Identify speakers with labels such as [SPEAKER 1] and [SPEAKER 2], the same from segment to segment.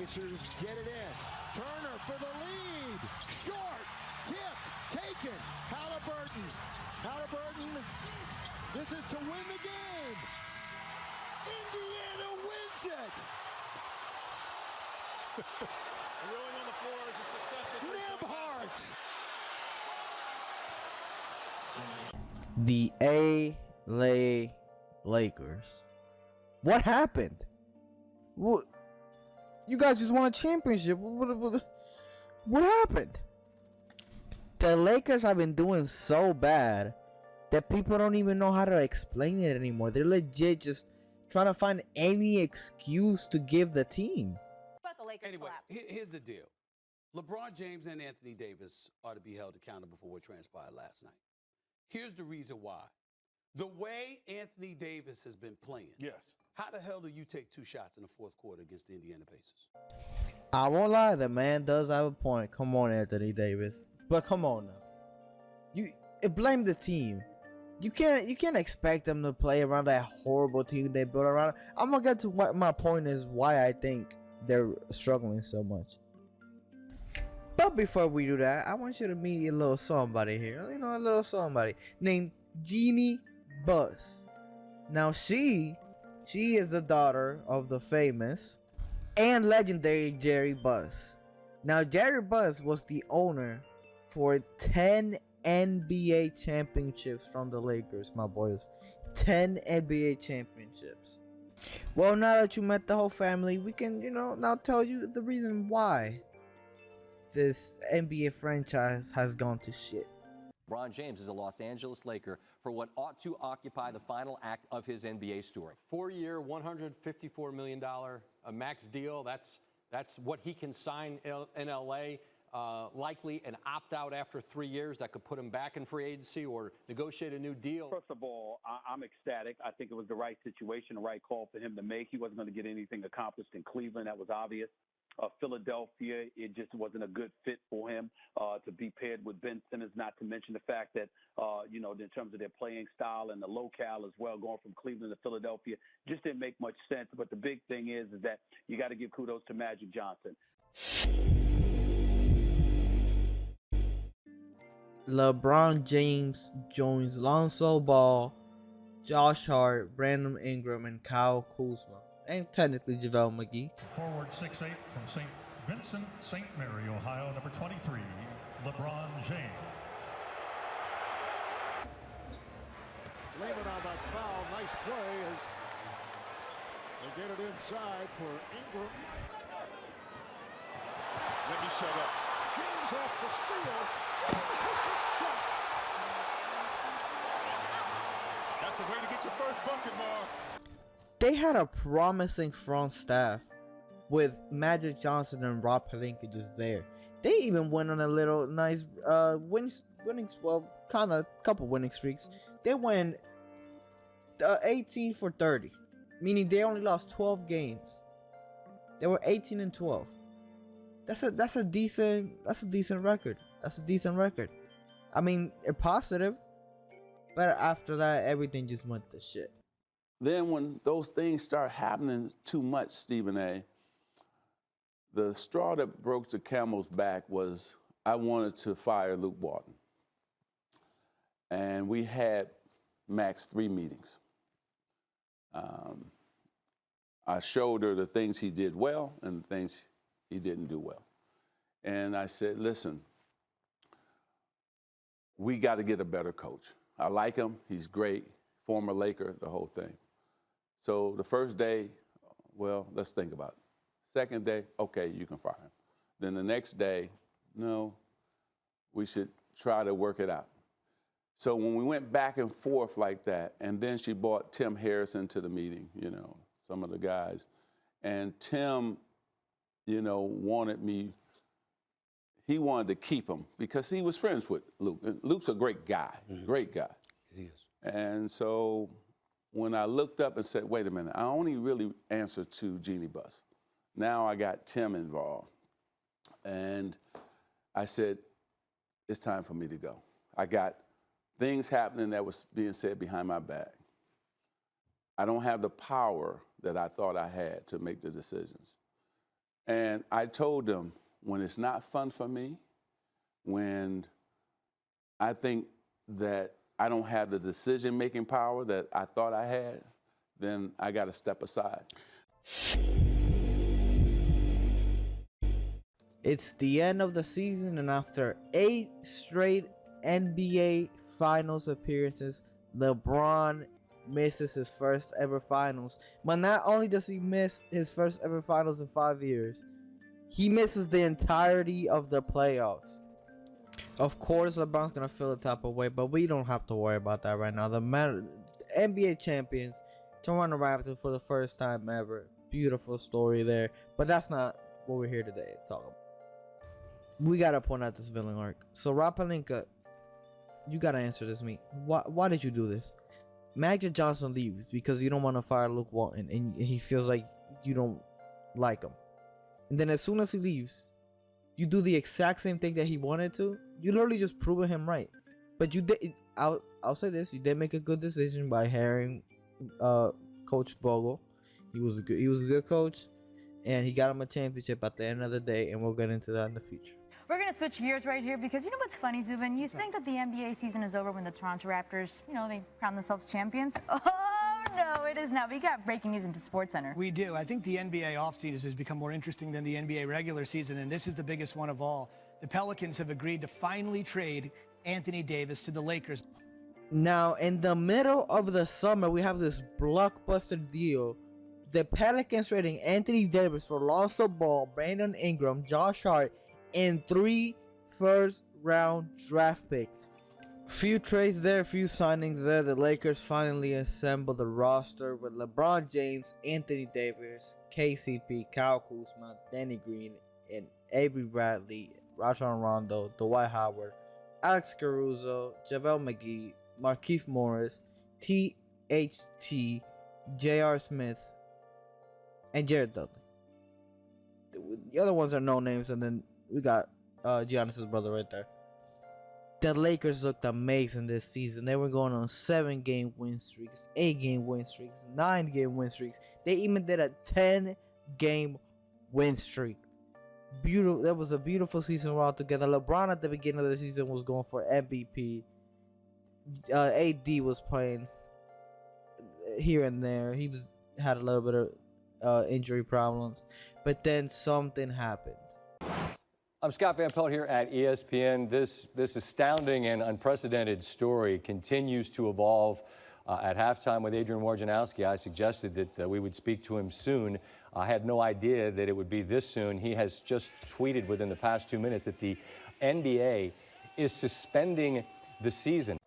[SPEAKER 1] Pacers get it in. Turner for the lead. Short. Tipped. Taken. Halliburton. This is to win the game. Indiana wins it.
[SPEAKER 2] Rolling on the floor is a successful
[SPEAKER 1] Nembhard.
[SPEAKER 3] The LA Lakers. What happened? What? You guys just won a championship. What happened? The Lakers have been doing so bad that people don't even know how to explain it anymore. They're legit just trying to find any excuse to give the team.
[SPEAKER 4] But the Lakers
[SPEAKER 5] Anyway,
[SPEAKER 4] collapse.
[SPEAKER 5] here's the deal. LeBron James and Anthony Davis are to be held accountable for what transpired last night. Here's the reason why. The way Anthony Davis has been playing.
[SPEAKER 2] Yes.
[SPEAKER 5] How the hell do you take 2 shots in the fourth quarter against the Indiana Pacers?
[SPEAKER 3] I won't lie, the man does have a point. Come on, Anthony Davis. But come on now. You blame the team. You can't expect them to play around that horrible team they built around. I'm gonna get to what my point is, why I think they're struggling so much. But before we do that, I want you to meet a little somebody here. You know, a little somebody named Jeannie Buss. Now she is the daughter of the famous and legendary Jerry Buss. Now Jerry Buss was the owner for 10 NBA championships from the Lakers, my boys. 10 NBA championships. Well, now that you met the whole family, we can, now tell you the reason why this NBA franchise has gone to shit.
[SPEAKER 6] LeBron James is a Los Angeles Laker for what ought to occupy the final act of his NBA story.
[SPEAKER 2] 4-year, $154 million a max deal. That's what he can sign in LA. Likely an opt-out after 3 years that could put him back in free agency or negotiate a new deal.
[SPEAKER 7] First of all, I'm ecstatic. I think it was the right situation, the right call for him to make. He wasn't going to get anything accomplished in Cleveland. That was obvious. Philadelphia, it just wasn't a good fit for him to be paired with Ben Simmons, not to mention the fact that, in terms of their playing style and the locale as well, going from Cleveland to Philadelphia, just didn't make much sense. But the big thing is that you got to give kudos to Magic Johnson.
[SPEAKER 3] LeBron James joins Lonzo Ball, Josh Hart, Brandon Ingram, and Kyle Kuzma, and technically JaVale McGee.
[SPEAKER 8] Forward 6'8" from St. Vincent, St. Mary, Ohio, number 23, LeBron James.
[SPEAKER 1] Layman on that foul. Nice play as they get it inside for Ingram.
[SPEAKER 2] Let me shut up.
[SPEAKER 1] James off the steal. James with the stuff.
[SPEAKER 2] That's the way to get your first bucket, Mark.
[SPEAKER 3] They had a promising front staff with Magic Johnson and Rob Pelinka just there. They even went on a little nice couple winning streaks. They went 18 for 30, meaning they only lost 12 games. They were 18-12. That's a decent record. That's a decent record. I mean, they're positive, but after that, everything just went to shit.
[SPEAKER 9] Then when those things start happening too much, Stephen A., the straw that broke the camel's back was I wanted to fire Luke Walton. And we had max 3 meetings. I showed her the things he did well and the things he didn't do well. And I said, listen, we got to get a better coach. I like him. He's great. Former Laker, the whole thing. So the first day, well, let's think about it. Second day, okay, you can fire him. Then the next day, no, we should try to work it out. So when we went back and forth like that, and then she brought Tim Harrison to the meeting, some of the guys. And Tim, wanted to keep him because he was friends with Luke. And Luke's a great guy, great guy.
[SPEAKER 5] He is.
[SPEAKER 9] And so when I looked up and said, wait a minute, I only really answer to Jeannie Buss. Now I got Tim involved. And I said, it's time for me to go. I got things happening that was being said behind my back. I don't have the power that I thought I had to make the decisions. And I told them, when it's not fun for me, when I think that I don't have the decision-making power that I thought I had, then I got to step aside.
[SPEAKER 3] It's the end of the season, and after 8 straight NBA Finals appearances, LeBron misses his first ever Finals. But not only does he miss his first ever Finals in 5 years, he misses the entirety of the playoffs. Of course, LeBron's gonna feel the type of way, but we don't have to worry about that right now. The NBA champions, Toronto Raptors for the first time ever. Beautiful story there, but that's not what we're here today to talk about. We gotta point out this villain arc. So Rob Pelinka, you gotta answer this, me. Why did you do this? Magic Johnson leaves because you don't want to fire Luke Walton, and he feels like you don't like him. And then as soon as he leaves, you do the exact same thing that he wanted to. You literally just proving him right. But you did. I'll say this: you did make a good decision by hiring Coach Vogel. He was a good coach, and he got him a championship at the end of the day. And we'll get into that in the future.
[SPEAKER 4] We're going to switch gears right here because you know what's funny, Zubin? You think that the NBA season is over when the Toronto Raptors, they crown themselves champions? Oh, no, it is not. We got breaking news into SportsCenter.
[SPEAKER 10] We do. I think the NBA offseason has become more interesting than the NBA regular season, and this is the biggest one of all. The Pelicans have agreed to finally trade Anthony Davis to the Lakers.
[SPEAKER 3] Now, in the middle of the summer, we have this blockbuster deal. The Pelicans trading Anthony Davis for Lonzo Ball, Brandon Ingram, Josh Hart, and 3 first-round draft picks. Few trades there, few signings there. The Lakers finally assembled the roster with LeBron James, Anthony Davis, KCP, Kyle Kuzma, Danny Green, and Avery Bradley, Rajon Rondo, Dwight Howard, Alex Caruso, JaVale McGee, Markieff Morris, THT, J.R. Smith, and Jared Dudley. The other ones are no names, and then we got Giannis's brother right there. The Lakers looked amazing this season. They were going on 7-game win streaks, 8-game win streaks, 9-game win streaks. They even did a 10-game win streak. Beautiful. That was a beautiful season altogether. LeBron at the beginning of the season was going for MVP. AD was playing here and there. He had a little bit of injury problems, but then something happened.
[SPEAKER 6] I'm Scott Van Pelt here at ESPN. This astounding and unprecedented story continues to evolve. At halftime with Adrian Wojnarowski, I suggested that we would speak to him soon. I had no idea that it would be this soon. He has just tweeted within the past 2 minutes that the NBA is suspending the season.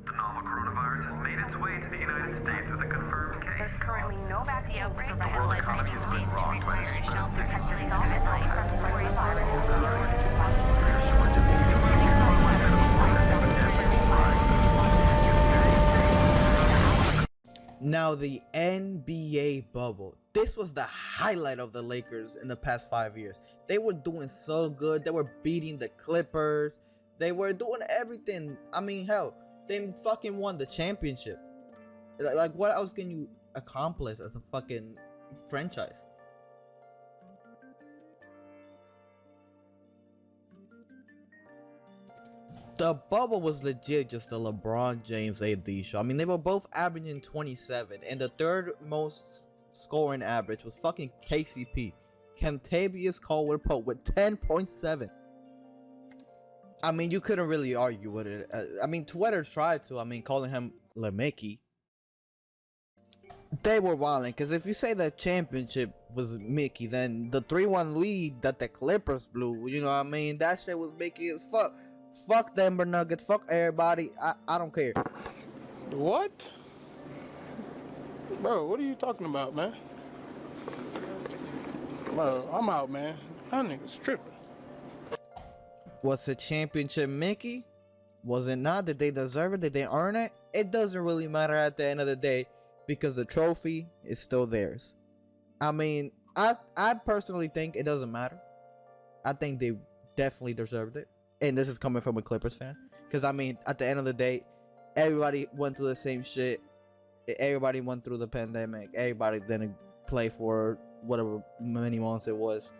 [SPEAKER 11] The novel coronavirus has made its way to the United States with a confirmed case.
[SPEAKER 12] There's currently no vaccine.
[SPEAKER 11] The world economy is being rocked by the
[SPEAKER 3] Now the NBA bubble. This was the highlight of the Lakers in the past 5 years. They were doing so good. They were beating the Clippers. They were doing everything. I mean, hell, they fucking won the championship. Like, what else can you accomplish as a fucking franchise? The bubble was legit just a LeBron James AD show. I mean, they were both averaging 27, and the third most scoring average was fucking KCP, Kentavious Caldwell-Pope, with 10.7. I mean, you couldn't really argue with it. I mean, Twitter tried to. I mean, calling him LeMickey. They were wilding, because if you say the championship was Mickey, then the 3-1 lead that the Clippers blew, you know what I mean? That shit was Mickey as fuck. Fuck Denver Nuggets. Fuck everybody. I don't care.
[SPEAKER 13] What? Bro, what are you talking about, man? Bro, I'm out, man. That nigga's tripping.
[SPEAKER 3] Was the championship Mickey? Was it not? Did they deserve it? Did they earn it? It doesn't really matter at the end of the day, because the trophy is still theirs. I mean, I personally think it doesn't matter. I think they definitely deserved it. And this is coming from a Clippers fan. Because, I mean, at the end of the day, everybody went through the same shit. Everybody went through the pandemic. Everybody didn't play for whatever many months it was.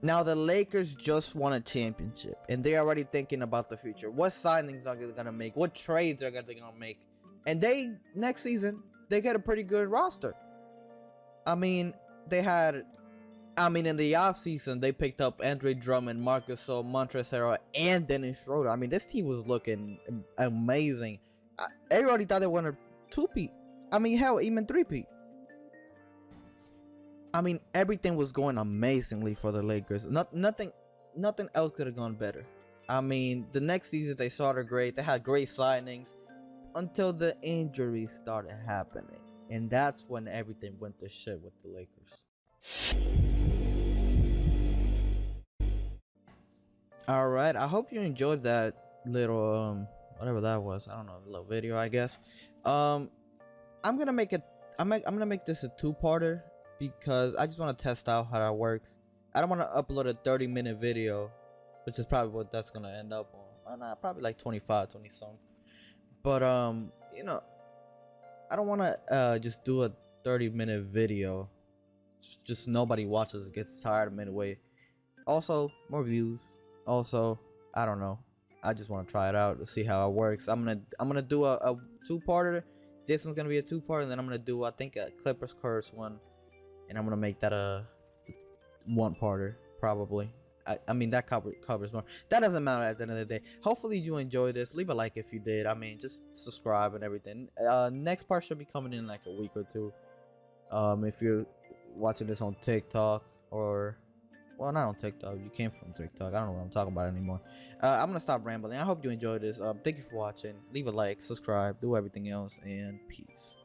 [SPEAKER 3] Now the Lakers just won a championship, and they're already thinking about the future. What signings are they gonna make? What trades are they gonna make? And next season they get a pretty good roster. I mean, in the offseason, they picked up Andre Drummond, Marcus Gasol, Montrezl Harrell, and Dennis Schroeder. I mean, this team was looking amazing. Everybody thought they won a two-peat. I mean, hell, even three-peat. I mean, everything was going amazingly for the Lakers. Nothing else could have gone better. I mean, the next season they started great. They had great signings until the injuries started happening. And that's when everything went to shit with the Lakers. All right, I hope you enjoyed that little whatever that was. I don't know, a little video, I guess. I'm gonna make this a two-parter because I just want to test out how that works. I don't want to upload a 30-minute video, which is probably what that's gonna end up on. Nah, probably like 25, 20 something. But you know, I don't want to just do a 30-minute video. Just nobody watches, gets tired midway. Also, more views. Also, I don't know. I just want to try it out to see how it works. I'm gonna do a two-parter. This one's gonna be a two-parter, and then I'm gonna do, I think, a Clippers Curse one, and I'm gonna make that a one-parter probably. I mean, that covers more. That doesn't matter at the end of the day. Hopefully you enjoyed this. Leave a like if you did. I mean, just subscribe and everything. Next part should be coming in like a week or two. If you're watching this on TikTok or, well, not on TikTok. You came from TikTok. I don't know what I'm talking about anymore. I'm gonna stop rambling. I hope you enjoyed this. Thank you for watching. Leave a like, subscribe, do everything else, and peace.